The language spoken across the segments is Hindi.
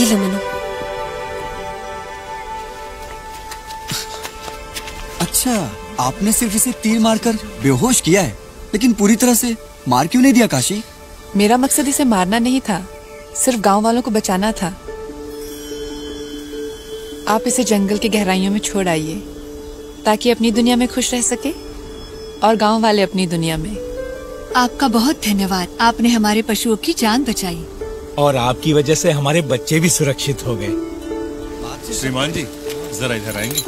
P low Manu. अच्छा, आपने सिर्फ इसे तीर मारकर बेहोश किया है, लेकिन पूरी तरह से मार क्यों नहीं दिया काशी? मेरा मकसद इसे मारना नहीं था, सिर्फ गांव वालों को बचाना था। आप इसे जंगल की गहराइयों में छोड़ आइए ताकि अपनी दुनिया में खुश रह सके और गांव वाले अपनी दुनिया में। आपका बहुत धन्यवाद, आपने हमारे पशुओं की जान बचाई और आपकी वजह से हमारे बच्चे भी सुरक्षित हो गए। श्रीमान जी, जरा इधर आएंगे?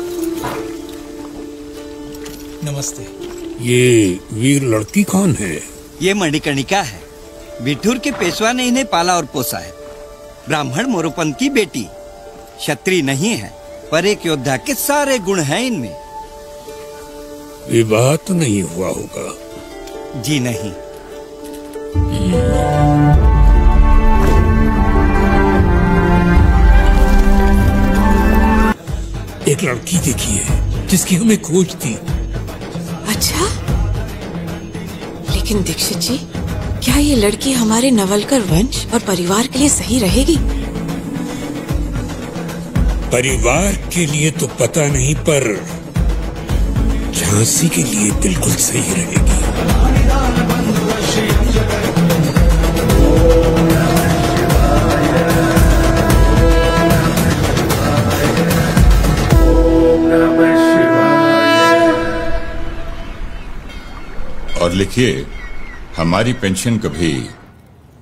नमस्ते। ये वीर लड़की कौन है? ये मणिकर्णिका है। बिठूर के पेशवा ने इन्हें पाला और पोसा है। ब्राह्मण मोरोपंत की बेटी, क्षत्रिय नहीं है, पर एक योद्धा के सारे गुण हैं इनमें। विवाह तो नहीं हुआ होगा? जी नहीं। एक लड़की देखी है जिसकी हमें खोज थी। अच्छा, लेकिन दीक्षित जी, क्या ये लड़की हमारे नवलकर वंश और परिवार के लिए सही रहेगी? परिवार के लिए तो पता नहीं, पर झांसी के लिए बिल्कुल सही रहेगी। और लिखिए, हमारी पेंशन कभी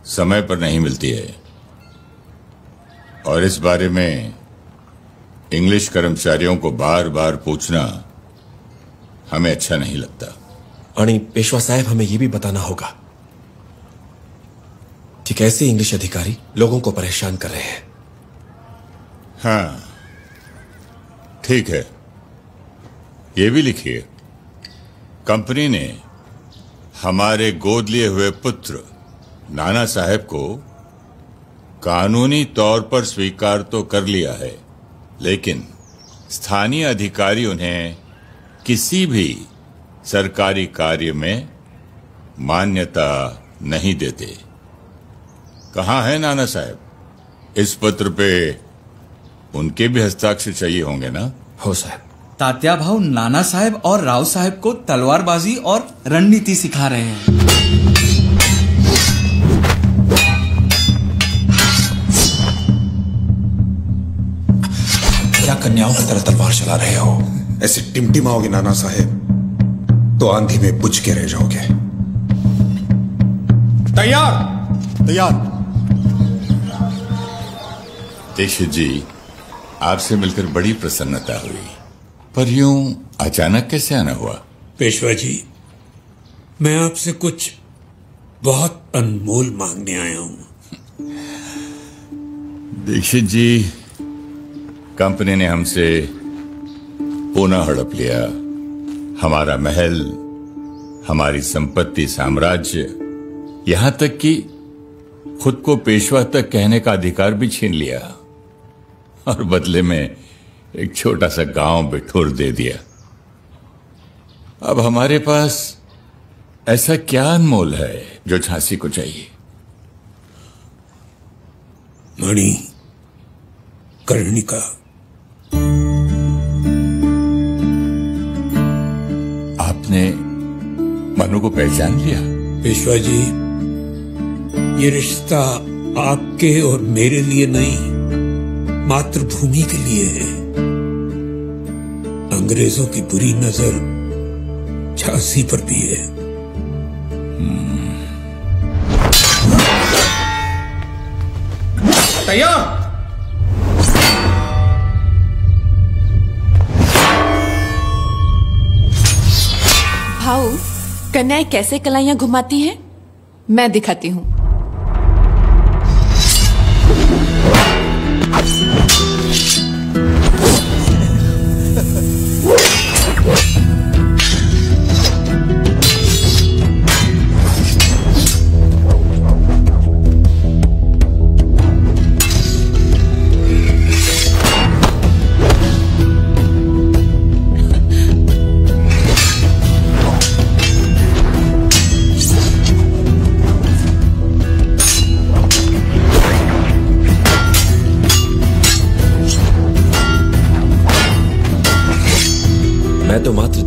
समय पर नहीं मिलती है और इस बारे में इंग्लिश कर्मचारियों को बार बार पूछना हमें अच्छा नहीं लगता। आणि पेशवा साहब, हमें यह भी बताना होगा कि कैसे इंग्लिश अधिकारी लोगों को परेशान कर रहे हैं। हाँ, ठीक है, ये भी लिखिए, कंपनी ने हमारे गोद लिए हुए पुत्र नाना साहब को कानूनी तौर पर स्वीकार तो कर लिया है, लेकिन स्थानीय अधिकारी उन्हें किसी भी सरकारी कार्य में मान्यता नहीं देते। कहाँ है नाना साहब? इस पत्र पे उनके भी हस्ताक्षर चाहिए होंगे ना? हो साहब। तात्या भाव नाना साहब और राव साहब को तलवारबाजी और रणनीति सिखा रहे हैं। क्या कन्याओं की तरह तलवार चला रहे हो? ऐसे टिमटिमाओगे नाना साहब तो आंधी में बुझ के रह जाओगे। तैयार? तैयार। दीक्षित जी, आपसे मिलकर बड़ी प्रसन्नता हुई, पर यूं अचानक कैसे आना हुआ? पेशवा जी, मैं आपसे कुछ बहुत अनमोल मांगने आया हूं। दीक्षित जी, कंपनी ने हमसे पुनः हड़प लिया। हमारा महल, हमारी संपत्ति, साम्राज्य, यहां तक कि खुद को पेशवा तक कहने का अधिकार भी छीन लिया और बदले में एक छोटा सा गांव बिठूर दे दिया। अब हमारे पास ऐसा क्या अनमोल है जो झांसी को चाहिए? मणि कर्णिका। आपने मनु को पहचान लिया? पेशवा जी, ये रिश्ता आपके और मेरे लिए नहीं, मातृभूमि के लिए है। अंग्रेजों की बुरी नजर झांसी पर भी है। तैयार? भाऊ, कन्याएं कैसे कलाइयां घुमाती हैं, मैं दिखाती हूँ।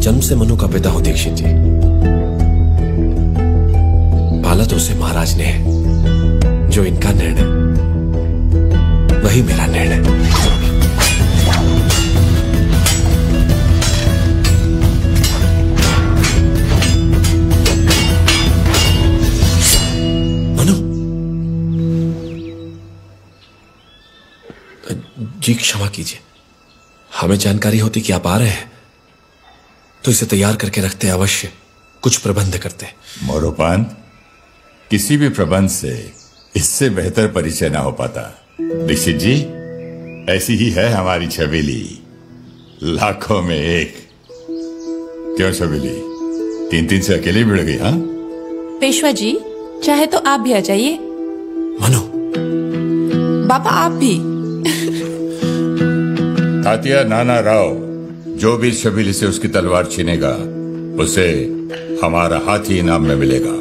जन्म से मनु का पिता हूं दीक्षित जी। पाला तो उसे महाराज ने है। जो इनका निर्णय वही मेरा निर्णय। मनु जी क्षमा कीजिए, हमें जानकारी होती कि आप आ रहे हैं तो इसे तैयार करके रखते, अवश्य कुछ प्रबंध करते। मोरोपान, किसी भी प्रबंध से इससे बेहतर परिचय ना हो पाता। दीक्षित जी, ऐसी ही है हमारी छबीली, लाखों में एक। क्यों छबीली, 3-3 से अकेले भिड़ गई? हाँ पेशवा जी, चाहे तो आप भी आ जाइए। मनु, बाबा आप भी। तात्या नाना राव, जो भी छबीली से उसकी तलवार छीनेगा उसे हमारा हाथी इनाम में मिलेगा।